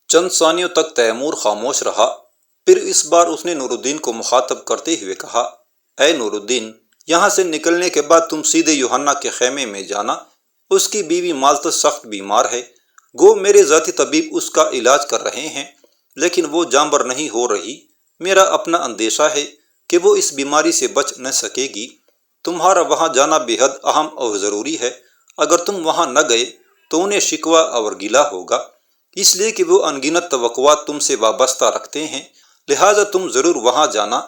چند ثانیوں تک تیمور خاموش رہا، پھر اس بار اس نے نور الدین کو مخاطب کرتے ہوئے کہا، اے نور الدین، یہاں سے نکلنے کے بعد تم سیدھے یوحنا کے خیمے میں جانا۔ اس کی بیوی مالتس سخت بیمار ہے، گو میرے ذاتی طبیب اس کا علاج کر رہے ہیں، لیکن وہ جانبر نہیں ہو رہی۔ میرا اپنا اندیشہ ہے کہ وہ اس بیماری سے بچ نہ سکے گی۔ تمہارا وہاں جانا بے حد اہم اور ضروری ہے۔ اگر تم وہاں نہ گئے تو انہیں شکوہ اور گلہ ہوگا، اس لیے کہ وہ انگنت توقعات تم سے وابستہ رکھتے ہیں، لہٰذا تم ضرور وہاں جانا۔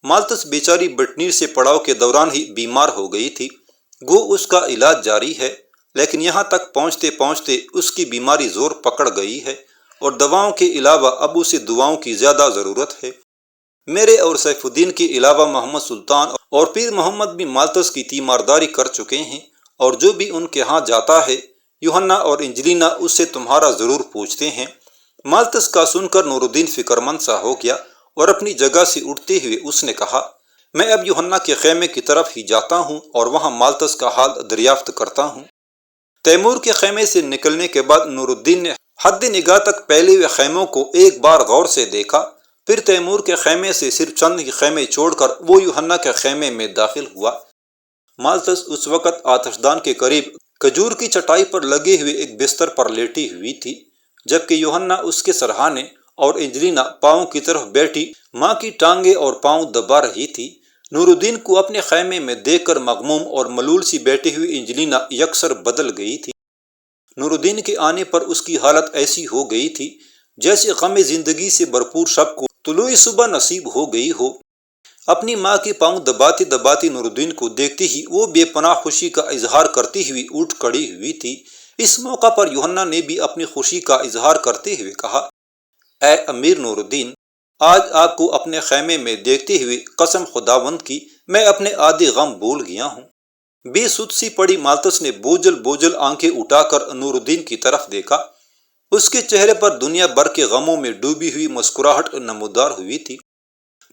مالتس بیچاری بٹنیر سے پڑاؤ کے دوران ہی بیمار ہو گئی تھی، گو اس کا علاج جاری ہے، لیکن یہاں تک پہنچتے پہنچتے اس کی بیماری زور پکڑ گئی ہے اور دواؤں کے علاوہ اب اسے دعاؤں کی زیادہ ضرورت ہے۔ میرے اور سیف الدین کے علاوہ محمد سلطان اور پیر محمد بھی مالتس کی تیمارداری کر چکے ہیں، اور جو بھی ان کے ہاں جاتا ہے، یوحنا اور انجلینا اس سے تمہارا ضرور پوچھتے ہیں۔ مالتس کا سن کر نور الدین فکر مند سا ہو گیا اور اپنی جگہ سے اٹھتے ہوئے اس نے کہا، میں اب یوحنا کے خیمے کی طرف ہی جاتا ہوں اور وہاں مالتس کا حال دریافت کرتا ہوں۔ تیمور کے خیمے سے نکلنے کے بعد نور الدین نے حد نگاہ تک پھیلے ہوئے خیموں کو ایک بار غور سے دیکھا، پھر تیمور کے خیمے سے صرف چند ہی خیمے چھوڑ کر وہ یوحنا کے خیمے میں داخل ہوا۔ مالتس اس وقت آتش دان کے قریب کھجور کی چٹائی پر لگے ہوئے ایک بستر پر لیٹی ہوئی تھی، جبکہ یوحنا اس کے سرہانے اور انجلینا پاؤں کی طرف بیٹھی ماں کی ٹانگیں اور پاؤں دبا رہی تھی۔ نور الدین کو اپنے خیمے میں دیکھ کر مغموم اور ملول سی بیٹھی ہوئی انجلینا یکسر بدل گئی تھی۔ نور الدین کے آنے پر اس کی حالت ایسی ہو گئی تھی جیسے غم زندگی سے بھرپور شب کو طلوع صبح نصیب ہو گئی ہو۔ اپنی ماں کے پاؤں دباتی دباتی نور الدین کو دیکھتے ہی وہ بے پناہ خوشی کا اظہار کرتی ہوئی اٹھ کھڑی ہوئی تھی۔ اس موقع پر یوحنا نے بھی اپنی خوشی کا اظہار کرتے ہوئے کہا، اے امیر نور الدین، آج آپ کو اپنے خیمے میں دیکھتے ہوئے قسم خداوند کی میں اپنے آدھے غم بھول گیا ہوں۔ بے سود سی پڑی مالتس نے بوجھل بوجھل آنکھیں اٹھا کر نور الدین کی طرف دیکھا۔ اس کے چہرے پر دنیا بھر کے غموں میں ڈوبی ہوئی مسکراہٹ نمودار ہوئی تھی۔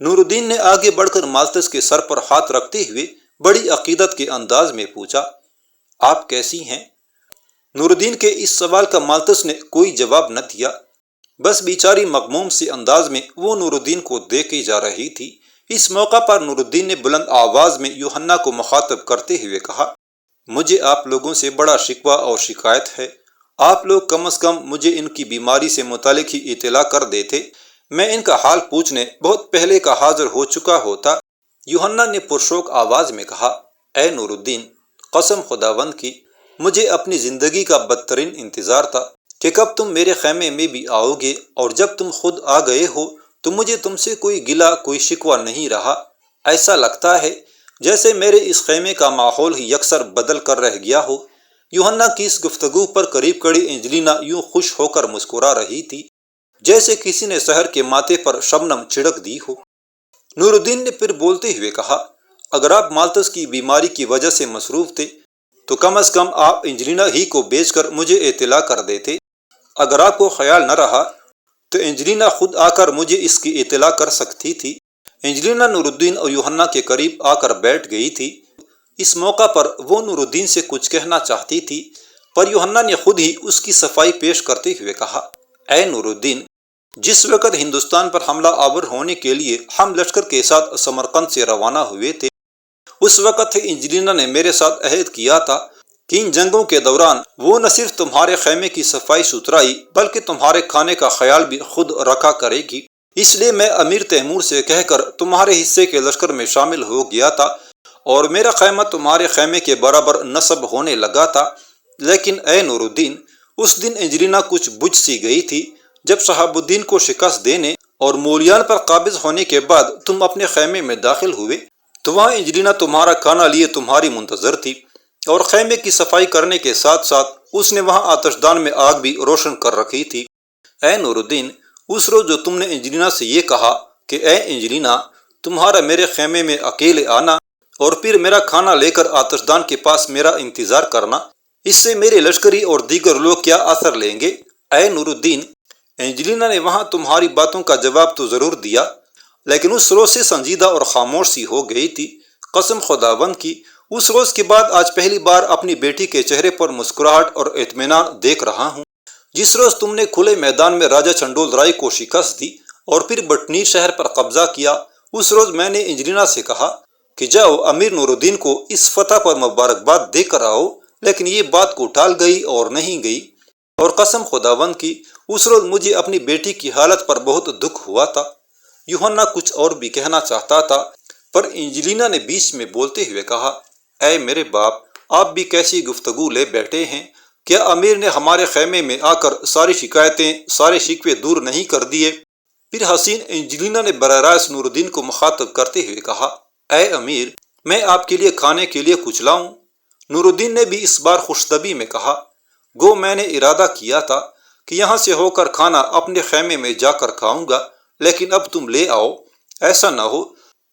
نور الدین نے آگے بڑھ کر مالتس کے سر پر ہاتھ رکھتے ہوئے بڑی عقیدت کے انداز میں پوچھا، آپ کیسی ہیں؟ نور الدین کے اس سوال کا مالتس نے کوئی جواب نہ دیا، بس بیچاری مغموم سے انداز میں وہ نور الدین کو دیکھی جا رہی تھی۔ اس موقع پر نور الدین نے بلند آواز میں یوحنا کو مخاطب کرتے ہوئے کہا، مجھے آپ لوگوں سے بڑا شکوہ اور شکایت ہے۔ آپ لوگ کم از کم مجھے ان کی بیماری سے متعلق ہی اطلاع کر دیتے، میں ان کا حال پوچھنے بہت پہلے کا حاضر ہو چکا ہوتا۔ یوحنا نے پرشوق آواز میں کہا، اے نور الدین، قسم خداوند کی مجھے اپنی زندگی کا بدترین انتظار تھا کہ کب تم میرے خیمے میں بھی آؤ گے، اور جب تم خود آ گئے ہو تو مجھے تم سے کوئی گلہ کوئی شکوہ نہیں رہا۔ ایسا لگتا ہے جیسے میرے اس خیمے کا ماحول ہی یکسر بدل کر رہ گیا ہو۔ یوحنا کی اس گفتگو پر قریب کھڑی انجلینا یوں خوش ہو کر مسکرا رہی تھی جیسے کسی نے سحر کے ماتھے پر شبنم چھڑک دی ہو۔ نور الدین نے پھر بولتے ہوئے کہا، اگر آپ مالتس کی بیماری کی وجہ سے مصروف تھے تو کم از کم آپ انجلینا ہی کو بھیج کر مجھے اطلاع کر دیتے۔ اگر آپ کو خیال نہ رہا تو انجلینا خود آ کر مجھے اس کی اطلاع کر سکتی تھی۔ انجلینا نور الدین اور یوحنا کے قریب آ کر بیٹھ گئی تھی۔ اس موقع پر وہ نور الدین سے کچھ کہنا چاہتی تھی، پر یوحنا نے خود ہی اس کی صفائی پیش کرتے ہوئے کہا، اے نور الدین، جس وقت ہندوستان پر حملہ آور ہونے کے لیے ہم لشکر کے ساتھ سمرقند سے روانہ ہوئے تھے، اس وقت انجلینا نے میرے ساتھ عہد کیا تھا کہ ان جنگوں کے دوران وہ نہ صرف تمہارے خیمے کی صفائی ستھرائی بلکہ تمہارے کھانے کا خیال بھی خود رکھا کرے گی۔ اس لیے میں امیر تیمور سے کہہ کر تمہارے حصے کے لشکر میں شامل ہو گیا تھا اور میرا خیمہ تمہارے خیمے کے برابر نصب ہونے لگا تھا۔ لیکن اے نور الدین، اس دن انجلینا کچھ بجھ سی گئی تھی۔ جب شہاب الدین کو شکست دینے اور مولیان پر قابض ہونے کے بعد تم اپنے خیمے میں داخل ہوئے تو وہاں انجلینا تمہارا کھانا لیے تمہاری منتظر تھی، اور خیمے کی صفائی کرنے کے ساتھ ساتھ اس نے وہاں آتش دان میں آگ بھی روشن کر رکھی تھی۔ اے نور الدین، اس روز جو تم نے انجلینا سے یہ کہا کہ اے انجلینا، تمہارا میرے خیمے میں اکیلے آنا اور پھر میرا کھانا لے کر آتش دان کے پاس میرا انتظار کرنا، اس سے میرے لشکری اور دیگر لوگ کیا اثر لیں گے؟ اے نور الدین، انجلینا نے وہاں تمہاری باتوں کا جواب تو ضرور دیا، لیکن اس روز سے سنجیدہ اور خاموش سی ہو گئی تھی۔ قسم خداوند کی اس روز کے بعد آج پہلی بار اپنی بیٹی کے چہرے پر مسکراہٹ اور اطمینان دیکھ رہا ہوں۔ جس روز تم نے کھلے میدان میں راجہ چنڈول رائے کو شکست دی اور پھر بٹنیر شہر پر قبضہ کیا، اس روز میں نے انجلینا سے کہا کہ جاؤ امیر نور الدین کو اس فتح پر مبارکباد دے کر آؤ، لیکن یہ بات کو ٹال گئی اور نہیں گئی، اور قسم خداوند کی اس روز مجھے اپنی بیٹی کی حالت پر بہت دکھ ہوا تھا۔ یوحنا کچھ اور بھی کہنا چاہتا تھا، پر انجلینا نے بیچ میں بولتے ہوئے کہا، اے میرے باپ، آپ بھی کیسی گفتگو لے بیٹھے ہیں؟ کیا امیر نے ہمارے خیمے میں آ کر ساری شکایتیں، سارے شکوے دور نہیں کر دیے؟ پھر حسین انجلینا نے براہ راست نور الدین کو مخاطب کرتے ہوئے کہا، اے امیر، میں آپ کے لیے کھانے کے لیے کچھ لاؤں؟ نور الدین نے بھی اس بار خوشطبی میں کہا، گو میں نے ارادہ کیا تھا کہ یہاں سے ہو کر کھانا اپنے خیمے میں جا کر کھاؤں گا، لیکن اب تم لے آؤ، ایسا نہ ہو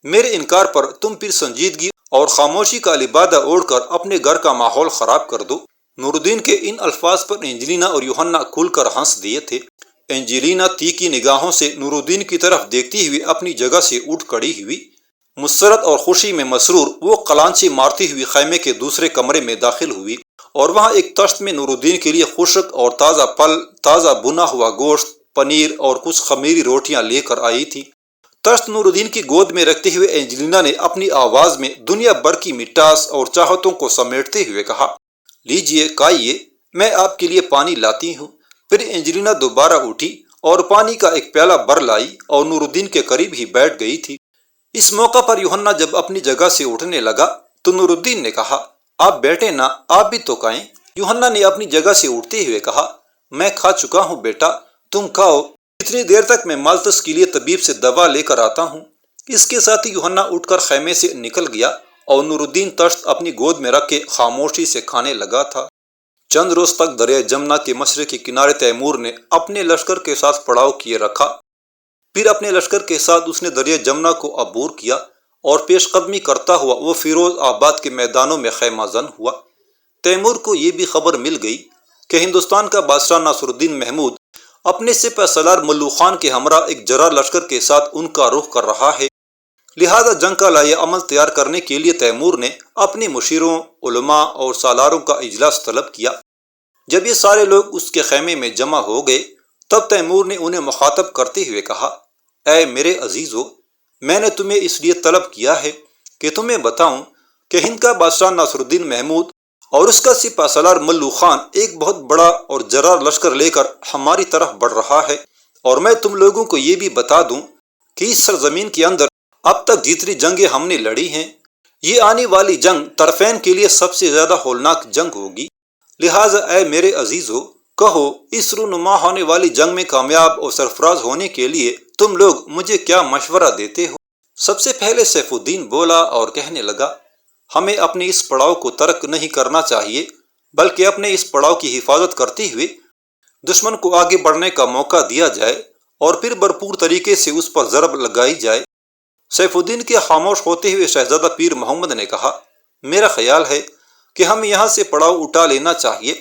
میرے انکار پر تم پھر سنجیدگی اور خاموشی کا لبادہ اوڑھ کر اپنے گھر کا ماحول خراب کر دو۔ نور الدین کے ان الفاظ پر انجلینا اور یوحنا کھل کر ہنس دیے تھے۔ انجلینا تیکھی نگاہوں سے نور الدین کی طرف دیکھتی ہوئی اپنی جگہ سے اٹھ کھڑی ہوئی۔ مسرت اور خوشی میں مسرور وہ قلانچی مارتی ہوئی خیمے کے دوسرے کمرے میں داخل ہوئی، اور وہاں ایک تشت میں نور الدین کے لیے خشک اور تازہ پھل، تازہ بنا ہوا گوشت، پنیر اور کچھ خمیری روٹیاں لے کر آئی تھی۔ تشت نور الدین کی گود میں رکھتے ہوئے انجلینا نے اپنی آواز میں دنیا بھر کی مٹاس اور چاہتوں کو سمیٹتے ہوئے کہا، لیجئے کھائیے، میں آپ کے لیے پانی لاتی ہوں۔ پھر انجلینا دوبارہ اٹھی اور پانی کا ایک پیالہ بھر لائی اور نور الدین کے قریب ہی بیٹھ گئی تھی۔ اس موقع پر یوحنا جب اپنی جگہ سے اٹھنے لگا تو نور الدین نے کہا، آپ بیٹھے نا، آپ بھی تو کھائیں۔ یوحنا نے اپنی جگہ سے اٹھتے ہوئے کہا، میں کھا چکا ہوں بیٹا، تم کھاؤ، اتنی دیر تک میں مالتس کے لیے طبیب سے دوا لے کر آتا ہوں۔ اس کے ساتھ ہی یوحنا اٹھ کر خیمے سے نکل گیا اور نور الدین تشت اپنی گود میں رکھ کے خاموشی سے کھانے لگا تھا۔ چند روز تک دریائے جمنا کے مشرقی کنارے تیمور نے اپنے لشکر کے ساتھ پڑاؤ کیے رکھا۔ پھر اپنے لشکر کے ساتھ اس نے دریائے جمنا کو عبور کیا اور پیش قدمی کرتا ہوا وہ فیروز آباد کے میدانوں میں خیمہ زن ہوا۔ تیمور کو یہ بھی خبر مل گئی کہ ہندوستان کا بادشاہ ناصر الدین محمود اپنے سپہ سالار ملو خان کے ہمراہ ایک جرار لشکر کے ساتھ ان کا رخ کر رہا ہے، لہذا جنگ کا لائحہ عمل تیار کرنے کے لیے تیمور نے اپنے مشیروں، علماء اور سالاروں کا اجلاس طلب کیا۔ جب یہ سارے لوگ اس کے خیمے میں جمع ہو گئے تب تیمور نے انہیں مخاطب کرتے ہوئے کہا، اے میرے عزیزو، میں نے تمہیں اس لیے طلب کیا ہے کہ تمہیں بتاؤں کہ ہند کا بادشاہ ناصر الدین محمود اور اس کا سپہ سالار ملو خان ایک بہت بڑا اور جرار لشکر لے کر ہماری طرف بڑھ رہا ہے، اور میں تم لوگوں کو یہ بھی بتا دوں کہ اس سرزمین کے اندر اب تک جتنی جنگیں ہم نے لڑی ہیں، یہ آنے والی جنگ طرفین کے لیے سب سے زیادہ ہولناک جنگ ہوگی۔ لہٰذا اے میرے عزیزو، کہو اس رونما ہونے والی جنگ میں کامیاب اور سرفراز ہونے کے لیے تم لوگ مجھے کیا مشورہ دیتے ہو؟ سب سے پہلے سیف الدین بولا اور کہنے لگا، ہمیں اپنے اس پڑاؤ کو ترک نہیں کرنا چاہیے، بلکہ اپنے اس پڑاؤ کی حفاظت کرتے ہوئے دشمن کو آگے بڑھنے کا موقع دیا جائے اور پھر بھرپور طریقے سے اس پر ضرب لگائی جائے۔ سیف الدین کے خاموش ہوتے ہوئے شہزادہ پیر محمد نے کہا، میرا خیال ہے کہ ہمیں یہاں سے پڑاؤ اٹھا لینا چاہیے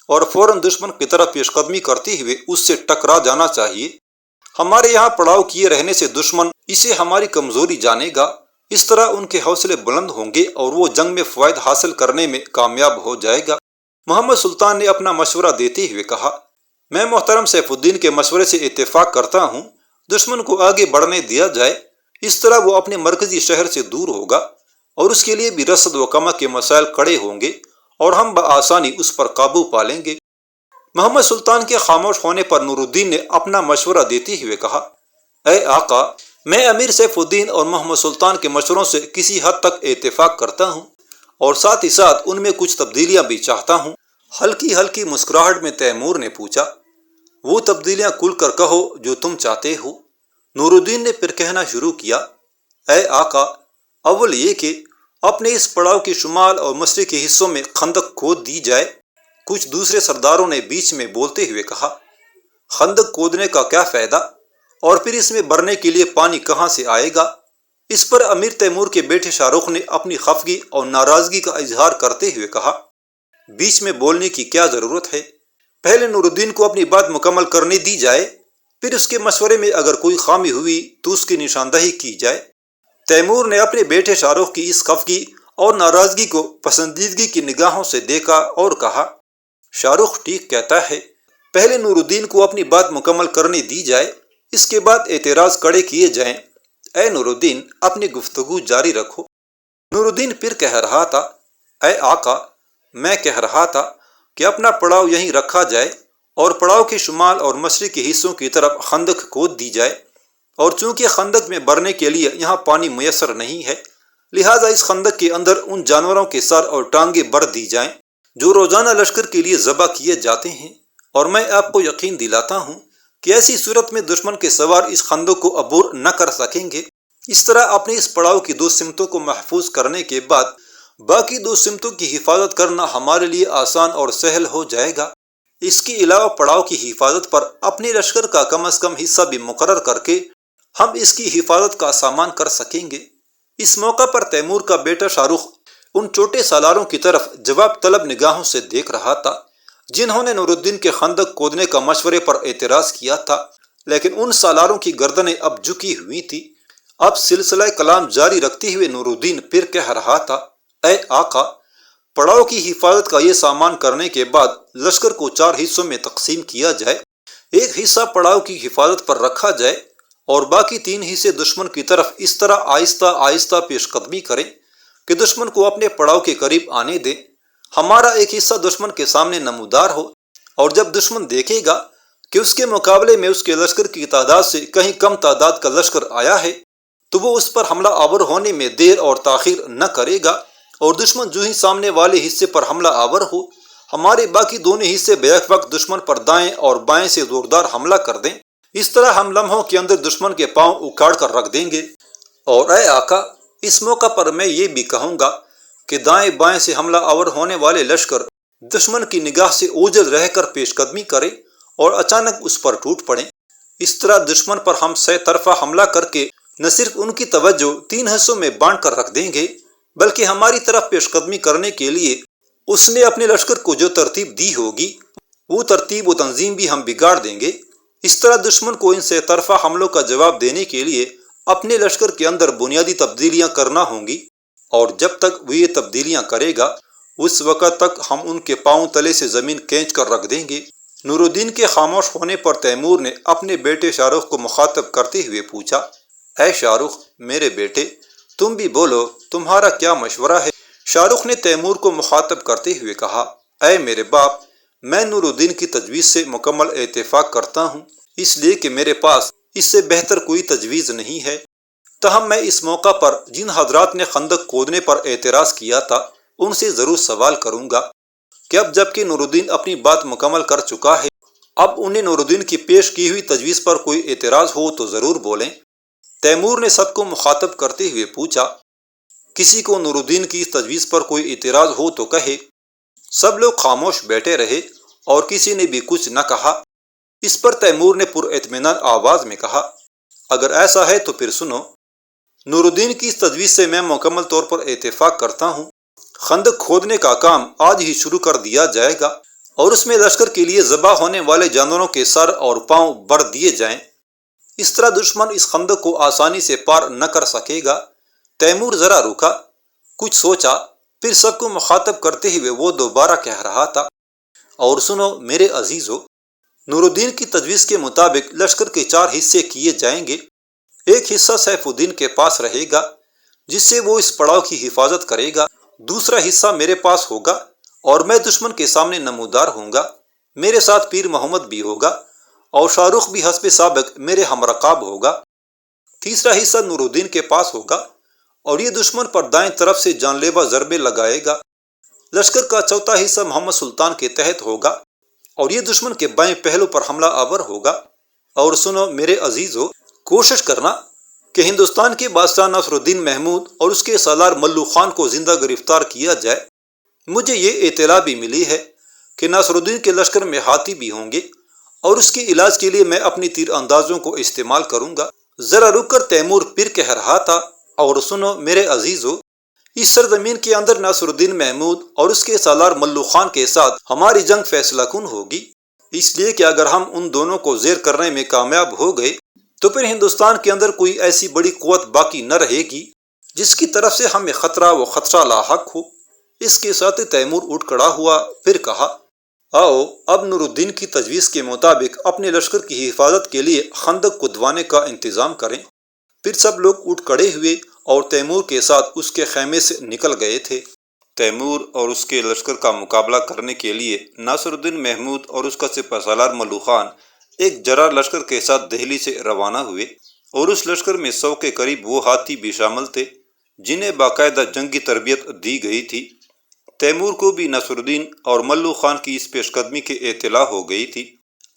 اور فوراً دشمن کی طرف پیش قدمی کرتے ہوئے اس سے ٹکرا جانا چاہیے۔ ہمارے یہاں پڑاؤ کیے رہنے سے دشمن اسے ہماری کمزوری جانے گا، اس طرح ان کے حوصلے بلند ہوں گے اور وہ جنگ میں فوائد حاصل کرنے میں کامیاب ہو جائے گا۔ محمد سلطان نے اپنا مشورہ دیتے ہوئے کہا، میں محترم سیف الدین کے مشورے سے اتفاق کرتا ہوں، دشمن کو آگے بڑھنے دیا جائے، اس طرح وہ اپنے مرکزی شہر سے دور ہوگا اور اس کے لیے بھی رسد و کمک کے مسائل کھڑے ہوں گے اور ہم بآسانی اس پر قابو پا لیں گے۔ محمد سلطان کے خاموش ہونے پر نور الدین نے اپنا مشورہ دیتے ہوئے کہا، اے آقا، میں امیر سیف الدین اور محمد سلطان کے مشوروں سے کسی حد تک اتفاق کرتا ہوں اور ساتھ ہی ساتھ ان میں کچھ تبدیلیاں بھی چاہتا ہوں۔ ہلکی ہلکی مسکراہٹ میں تیمور نے پوچھا، وہ تبدیلیاں کھل کر کہو جو تم چاہتے ہو۔ نور الدین نے پھر کہنا شروع کیا، اے آقا، اول یہ کہ اپنے اس پڑاؤ کے شمال اور مشرق کے حصوں میں خندق کھود دی جائے۔ کچھ دوسرے سرداروں نے بیچ میں بولتے ہوئے کہا، خندق کھودنے کا کیا فائدہ، اور پھر اس میں بھرنے کے لیے پانی کہاں سے آئے گا؟ اس پر امیر تیمور کے بیٹے شاہ رخ نے اپنی خفگی اور ناراضگی کا اظہار کرتے ہوئے کہا، بیچ میں بولنے کی کیا ضرورت ہے؟ پہلے نور الدین کو اپنی بات مکمل کرنے دی جائے، پھر اس کے مشورے میں اگر کوئی خامی ہوئی تو اس کی نشاندہی کی جائے۔ تیمور نے اپنے بیٹے شاہ رخ کی اس خفگی اور ناراضگی کو پسندیدگی کی نگاہوں سے دیکھا اور کہا، شاہ رخ ٹھیک کہتا ہے، پہلے نور الدین کو اپنی بات مکمل کرنے دی جائے، اس کے بعد اعتراض کڑے کیے جائیں۔ اے نور الدین، اپنی گفتگو جاری رکھو۔ نور الدین پھر کہہ رہا تھا، اے آقا، میں کہہ رہا تھا کہ اپنا پڑاؤ یہیں رکھا جائے اور پڑاؤ کے شمال اور مشرقی حصوں کی طرف خندق کھود دی جائے، اور چونکہ خندق میں بھرنے کے لیے یہاں پانی میسر نہیں ہے، لہٰذا اس خندق کے اندر ان جانوروں کے سر اور ٹانگیں بھر دی جائیں جو روزانہ لشکر کے لیے ذبح کیے جاتے ہیں، اور میں آپ کو یقین دلاتا ہوں کہ ایسی صورت میں دشمن کے سوار اس خندق کو عبور نہ کر سکیں گے۔ اس طرح اپنے اس پڑاؤ کی 2 سمتوں کو محفوظ کرنے کے بعد باقی 2 سمتوں کی حفاظت کرنا ہمارے لیے آسان اور سہل ہو جائے گا۔ اس کے علاوہ پڑاؤ کی حفاظت پر اپنے لشکر کا کم از کم حصہ بھی مقرر کر کے ہم اس کی حفاظت کا سامان کر سکیں گے۔ اس موقع پر تیمور کا بیٹا شاہ رخ ان چھوٹے سالاروں کی طرف جواب طلب نگاہوں سے دیکھ رہا تھا جنہوں نے نور الدین کے خندق کھودنے کا مشورے پر اعتراض کیا تھا، لیکن ان سالاروں کی گردنیں اب جھکی ہوئی تھی۔ اب سلسلہ کلام جاری رکھتے ہوئے نور الدین پھر کہہ رہا تھا، اے آقا، پڑاؤ کی حفاظت کا یہ سامان کرنے کے بعد لشکر کو 4 حصوں میں تقسیم کیا جائے۔ ایک حصہ پڑاؤ کی حفاظت پر رکھا جائے اور باقی 3 حصے دشمن کی طرف اس طرح آہستہ آہستہ پیش قدمی کریں کہ دشمن کو اپنے پڑاؤ کے قریب آنے دیں۔ ہمارا ایک حصہ دشمن کے سامنے نمودار ہو، اور جب دشمن دیکھے گا کہ اس کے مقابلے میں اس کے لشکر کی تعداد سے کہیں کم تعداد کا لشکر آیا ہے تو وہ اس پر حملہ آور ہونے میں دیر اور تاخیر نہ کرے گا، اور دشمن جو ہی سامنے والے حصے پر حملہ آور ہو، ہمارے باقی دونوں حصے بیک وقت دشمن پر دائیں اور بائیں سے زوردار حملہ کر دیں۔ اس طرح ہم لمحوں کے اندر دشمن کے پاؤں اکھاڑ کر رکھ دیں گے۔ اور اے آقا، اس موقع پر میں یہ بھی کہوں گا کہ دائیں بائیں سے حملہ آور ہونے والے لشکر دشمن کی نگاہ سے اوجھل رہ کر پیش قدمی کریں اور اچانک اس پر ٹوٹ پڑیں۔ اس طرح دشمن پر ہم سہ طرفہ حملہ کر کے نہ صرف ان کی توجہ 3 حصوں میں بانٹ کر رکھ دیں گے، بلکہ ہماری طرف پیش قدمی کرنے کے لیے اس نے اپنے لشکر کو جو ترتیب دی ہوگی وہ ترتیب و تنظیم بھی ہم بگاڑ دیں گے۔ اس طرح دشمن کو ان سے طرفہ حملوں کا جواب دینے کے لیے اپنے لشکر کے اندر بنیادی تبدیلیاں کرنا ہوں گی، اور جب تک وہ یہ تبدیلیاں کرے گا اس وقت تک ہم ان کے پاؤں تلے سے زمین کھینچ کر رکھ دیں گے۔ نور الدین کے خاموش ہونے پر تیمور نے اپنے بیٹے شاہ رخ کو مخاطب کرتے ہوئے پوچھا، اے شاہ رخ، میرے بیٹے، تم بھی بولو، تمہارا کیا مشورہ ہے؟ شاہ رخ نے تیمور کو مخاطب کرتے ہوئے کہا، اے میرے باپ، میں نور الدین کی تجویز سے مکمل اتفاق کرتا ہوں، اس لیے کہ میرے پاس اس سے بہتر کوئی تجویز نہیں ہے۔ تاہم میں اس موقع پر جن حضرات نے خندق کھودنے پر اعتراض کیا تھا ان سے ضرور سوال کروں گا کہ اب جب کہ نور الدین اپنی بات مکمل کر چکا ہے، اب انہیں نور الدین کی پیش کی ہوئی تجویز پر کوئی اعتراض ہو تو ضرور بولیں۔ تیمور نے سب کو مخاطب کرتے ہوئے پوچھا، کسی کو نور الدین کی اس تجویز پر کوئی اعتراض ہو تو کہے۔ سب لوگ خاموش بیٹھے رہے اور کسی نے بھی کچھ نہ کہا۔ اس پر تیمور نے پر اطمینان آواز میں کہا، اگر ایسا ہے تو پھر سنو، نور الدین کی اس تجویز سے میں مکمل طور پر اتفاق کرتا ہوں۔ خندق کھودنے کا کام آج ہی شروع کر دیا جائے گا اور اس میں لشکر کے لیے ذبح ہونے والے جانوروں کے سر اور پاؤں بھر دیے جائیں۔ اس طرح دشمن اس خندق کو آسانی سے پار نہ کر سکے گا۔ تیمور ذرا رکا، کچھ سوچا، پھر سب کو مخاطب کرتے ہوئے وہ دوبارہ کہہ رہا تھا، اور سنو میرے عزیزو، نور الدین کی تجویز کے مطابق لشکر کے 4 حصے کیے جائیں گے۔ ایک حصہ سیف الدین کے پاس رہے گا جس سے وہ اس پڑاؤ کی حفاظت کرے گا، دوسرا حصہ میرے پاس ہوگا اور میں دشمن کے سامنے نمودار ہوں گا، میرے ساتھ پیر محمد بھی ہوگا اور شاہ رخ بھی حسب سابق میرے ہمرکاب ہوگا۔ تیسرا حصہ نور الدین کے پاس ہوگا اور یہ دشمن پر دائیں طرف سے جان لیوا ضربے لگائے گا۔ لشکر کا چوتھا حصہ محمد سلطان کے تحت ہوگا اور یہ دشمن کے بائیں پہلو پر حملہ آور ہوگا۔ اور سنو میرے عزیزو، کوشش کرنا کہ ہندوستان کے بادشاہ ناصر الدین محمود اور اس کے سالار ملو خان کو زندہ گرفتار کیا جائے۔ مجھے یہ اطلاع بھی ملی ہے کہ ناصر الدین کے لشکر میں ہاتھی بھی ہوں گے اور اس کے علاج کے لیے میں اپنی تیر اندازوں کو استعمال کروں گا۔ ذرا رک کر تیمور پھر کہہ رہا تھا، اور سنو میرے عزیزو، اس سرزمین کے اندر ناصر الدین محمود اور اس کے سالار ملو خان کے ساتھ ہماری جنگ فیصلہ کن ہوگی، اس لیے کہ اگر ہم ان دونوں کو زیر کرنے میں کامیاب ہو گئے تو پھر ہندوستان کے اندر کوئی ایسی بڑی قوت باقی نہ رہے گی جس کی طرف سے ہمیں خطرہ و خدشہ لاحق ہو۔ اس کے ساتھ تیمور اٹھ کھڑا ہوا، پھر کہا، آؤ اب نور الدین کی تجویز کے مطابق اپنے لشکر کی حفاظت کے لیے خندق کھدوانے کا انتظام کریں۔ پھر سب لوگ اٹھ کھڑے ہوئے اور تیمور کے ساتھ اس کے خیمے سے نکل گئے تھے۔ تیمور اور اس کے لشکر کا مقابلہ کرنے کے لیے ناصر الدین محمود اور اس کا سپہ سالار ملو خان ایک جرار لشکر کے ساتھ دہلی سے روانہ ہوئے، اور اس لشکر میں 100 کے قریب وہ ہاتھی بھی شامل تھے جنہیں باقاعدہ جنگی تربیت دی گئی تھی۔ تیمور کو بھی ناصر الدین اور ملو خان کی اس پیش قدمی کی اطلاع ہو گئی تھی،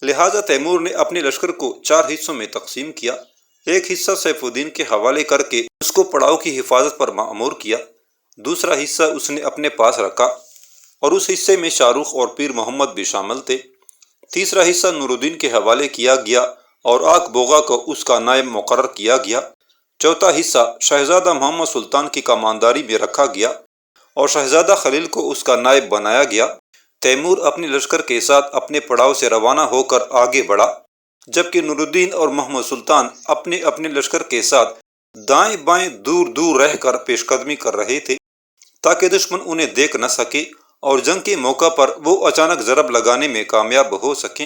لہٰذا تیمور نے اپنے لشکر کو 4 حصوں میں تقسیم کیا۔ ایک حصہ سیف الدین کے حوالے کر کے اس کو پڑاؤ کی حفاظت پر مأمور کیا، دوسرا حصہ اس نے اپنے پاس رکھا، اور اس حصے میں شاہ رخ اور پیر محمد بھی شامل تھے۔ تیسرا حصہ نور الدین کے حوالے کیا گیا اور آک بوغا کو اس کا نائب مقرر کیا گیا۔ چوتھا حصہ شہزادہ محمد سلطان کی کمانداری میں رکھا گیا اور شہزادہ خلیل کو اس کا نائب بنایا گیا۔ تیمور اپنے لشکر کے ساتھ اپنے پڑاؤ سے روانہ ہو کر آگے بڑھا، جبکہ نور الدین اور محمد سلطان اپنے اپنے لشکر کے ساتھ دائیں بائیں دور دور رہ کر پیش قدمی کر رہے تھے تاکہ دشمن انہیں دیکھ نہ سکے اور جنگ کے موقع پر وہ اچانک ضرب لگانے میں کامیاب ہو سکیں۔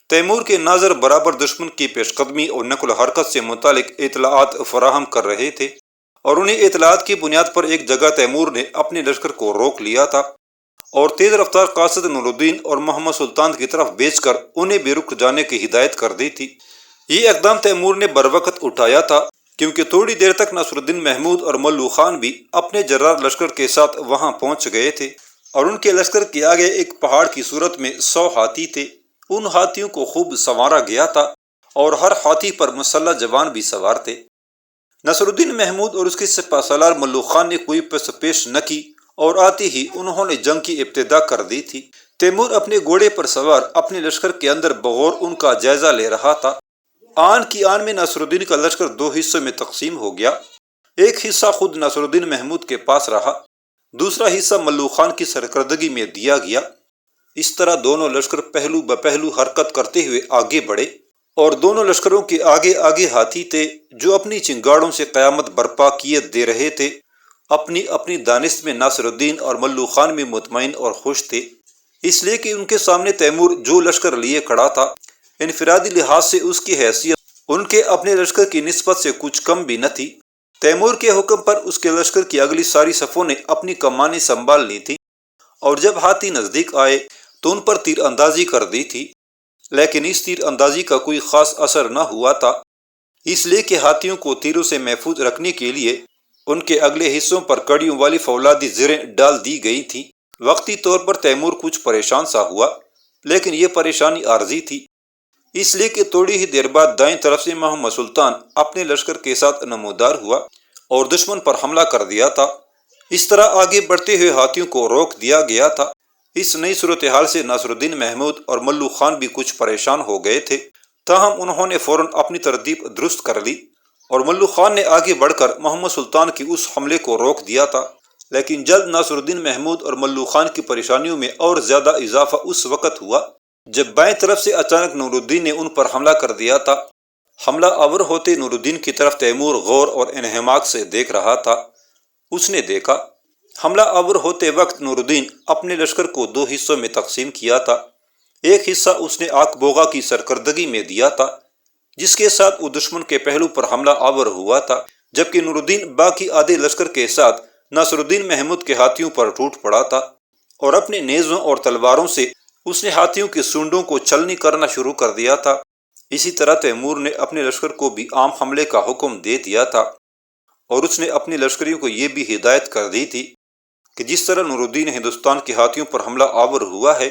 تیمور کے ناظر برابر دشمن کی پیش قدمی اور نقل و حرکت سے متعلق اطلاعات فراہم کر رہے تھے، اور انہیں اطلاعات کی بنیاد پر ایک جگہ تیمور نے اپنے لشکر کو روک لیا تھا اور تیز رفتار قاصد نور الدین اور محمد سلطان کی طرف بھیج کر انہیں بھی رک جانے کی ہدایت کر دی تھی۔ یہ اقدام تیمور نے بروقت اٹھایا تھا کیونکہ تھوڑی دیر تک ناصر الدین محمود اور ملو خان بھی اپنے جرار لشکر کے ساتھ وہاں پہنچ گئے تھے، اور ان کے لشکر کے آگے ایک پہاڑ کی صورت میں 100 ہاتھی تھے۔ ان ہاتھیوں کو خوب سنوارا گیا تھا اور ہر ہاتھی پر مسلح جوان بھی سوار تھے۔ ناصر الدین محمود اور اس کے سپہ سالار ملو خان نے کوئی پس پیش نہ کی اور آتے ہی انہوں نے جنگ کی ابتدا کر دی تھی۔ تیمور اپنے گھوڑے پر سوار اپنے لشکر کے اندر بغور ان کا جائزہ لے رہا تھا۔ آن کی آن میں ناصر الدین کا لشکر 2 حصوں میں تقسیم ہو گیا۔ ایک حصہ خود ناصر الدین محمود کے پاس رہا، دوسرا حصہ ملو خان کی سرکردگی میں دیا گیا۔ اس طرح دونوں لشکر پہلو بپہلو حرکت کرتے ہوئے آگے بڑھے، اور دونوں لشکروں کے آگے آگے ہاتھی تھے جو اپنی چنگاڑوں سے قیامت برپا کیے دے رہے تھے۔ اپنی اپنی دانست میں ناصر الدین اور ملو خان بھی مطمئن اور خوش تھے، اس لیے کہ ان کے سامنے تیمور جو لشکر لیے کھڑا تھا انفرادی لحاظ سے اس کی حیثیت ان کے اپنے لشکر کی نسبت سے کچھ کم بھی نہ تھی۔ تیمور کے حکم پر اس کے لشکر کی اگلی ساری صفوں نے اپنی کمانیں سنبھال لی تھی، اور جب ہاتھی نزدیک آئے تو ان پر تیر اندازی کر دی تھی، لیکن اس تیر اندازی کا کوئی خاص اثر نہ ہوا تھا، اس لیے کہ ہاتھیوں کو تیروں سے محفوظ رکھنے کے لیے ان کے اگلے حصوں پر کڑیوں والی فولادی زریں ڈال دی گئی تھیں۔ وقتی طور پر تیمور کچھ پریشان سا ہوا، لیکن یہ پریشانی عارضی تھی، اس لیے کہ تھوڑی ہی دیر بعد دائیں طرف سے محمد سلطان اپنے لشکر کے ساتھ نمودار ہوا اور دشمن پر حملہ کر دیا تھا۔ اس طرح آگے بڑھتے ہوئے ہاتھیوں کو روک دیا گیا تھا۔ اس نئی صورتحال سے ناصر الدین محمود اور ملو خان بھی کچھ پریشان ہو گئے تھے، تاہم انہوں نے فوراً اپنی ترتیب درست کر لی، اور ملو خان نے آگے بڑھ کر محمد سلطان کی اس حملے کو روک دیا تھا۔ لیکن جلد ناصر الدین محمود اور ملو خان کی پریشانیوں میں اور زیادہ اضافہ اس وقت ہوا جب بائیں طرف سے اچانک نور الدین نے ان پر حملہ کر دیا تھا۔ حملہ آور ہوتے نور الدین کی طرف تیمور غور اور انہماک سے دیکھ رہا تھا۔ اس نے دیکھا حملہ آور ہوتے وقت نور الدین اپنے لشکر کو 2 حصوں میں تقسیم کیا تھا۔ ایک حصہ اس نے آک بوغا کی سرکردگی میں دیا تھا، جس کے ساتھ وہ دشمن کے پہلو پر حملہ آور ہوا تھا، جبکہ نور الدین باقی آدھے لشکر کے ساتھ ناصر الدین محمود کے ہاتھیوں پر ٹوٹ پڑا تھا، اور اپنے نیزوں اور تلواروں سے اس نے ہاتھیوں کے سونڈوں کو چھلنی کرنا شروع کر دیا تھا۔ اسی طرح تیمور نے اپنے لشکر کو بھی عام حملے کا حکم دے دیا تھا، اور اس نے اپنے لشکریوں کو یہ بھی ہدایت کر دی تھی کہ جس طرح نور الدین ہندوستان کے ہاتھیوں پر حملہ آور ہوا ہے،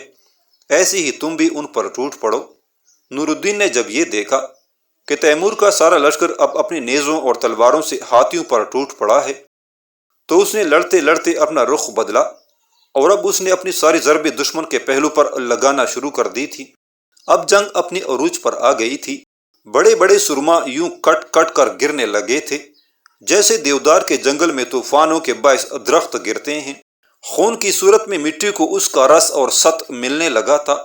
ایسے ہی تم بھی ان پر ٹوٹ پڑو۔ نور الدین نے جب یہ دیکھا کہ تیمور کا سارا لشکر اب اپنی نیزوں اور تلواروں سے ہاتھیوں پر ٹوٹ پڑا ہے، تو اس نے لڑتے لڑتے اپنا رخ بدلا، اور اب اس نے اپنی ساری ضربیں دشمن کے پہلو پر لگانا شروع کر دی تھی۔ اب جنگ اپنی عروج پر آ گئی تھی۔ بڑے بڑے سرما یوں کٹ کٹ کر گرنے لگے تھے جیسے دیودار کے جنگل میں طوفانوں کے باعث درخت گرتے ہیں۔ خون کی صورت میں مٹی کو اس کا رس اور ست ملنے لگا تھا۔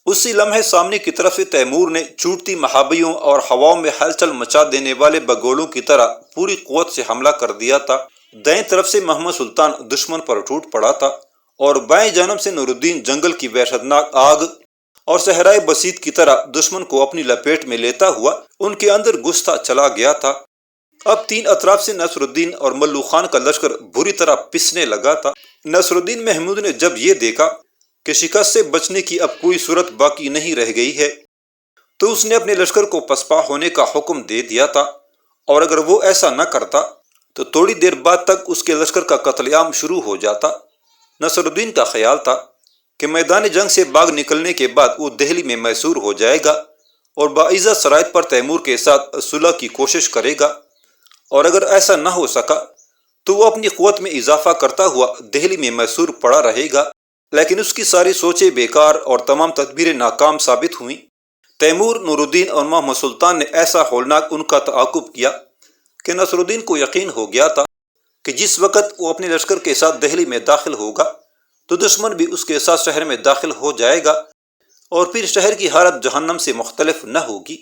اسی لمحے سامنے کی طرف سے تیمور نے چھوٹتی محابیوں اور ہواؤں میں ہلچل مچا دینے والے بگولوں کی طرح پوری قوت سے حملہ کر دیا تھا۔ دائیں طرف سے محمد سلطان دشمن پر ٹوٹ پڑا تھا اور بائیں جانب سے نور الدین جنگل کی وحشتناک آگ اور صحرائے بسیط کی طرح دشمن کو اپنی لپیٹ میں لیتا ہوا ان کے اندر گھستا چلا گیا تھا۔ اب تین اطراف سے نصر الدین اور ملو خان کا لشکر بری طرح پسنے لگا تھا۔ نصر الدین محمود نے جب یہ دیکھا کہ شکست سے بچنے کی اب کوئی صورت باقی نہیں رہ گئی ہے تو اس نے اپنے لشکر کو پسپا ہونے کا حکم دے دیا تھا، اور اگر وہ ایسا نہ کرتا تو تھوڑی دیر بعد تک اس کے لشکر کا قتل عام شروع ہو جاتا۔ نصر الدین کا خیال تھا کہ میدان جنگ سے باغ نکلنے کے بعد وہ دہلی میں محصور ہو جائے گا اور باعزت شرائط پر تیمور کے ساتھ صلح کی کوشش کرے گا، اور اگر ایسا نہ ہو سکا تو وہ اپنی قوت میں اضافہ کرتا ہوا دہلی میں محصور پڑا رہے گا۔ لیکن اس کی ساری سوچیں بیکار اور تمام تدبیریں ناکام ثابت ہوئیں۔ تیمور، نور الدین اور محمد سلطان نے ایسا ہولناک ان کا تعاقب کیا کہ نصر الدین کو یقین ہو گیا تھا کہ جس وقت وہ اپنے لشکر کے ساتھ دہلی میں داخل ہوگا تو دشمن بھی اس کے ساتھ شہر میں داخل ہو جائے گا اور پھر شہر کی حالت جہنم سے مختلف نہ ہوگی۔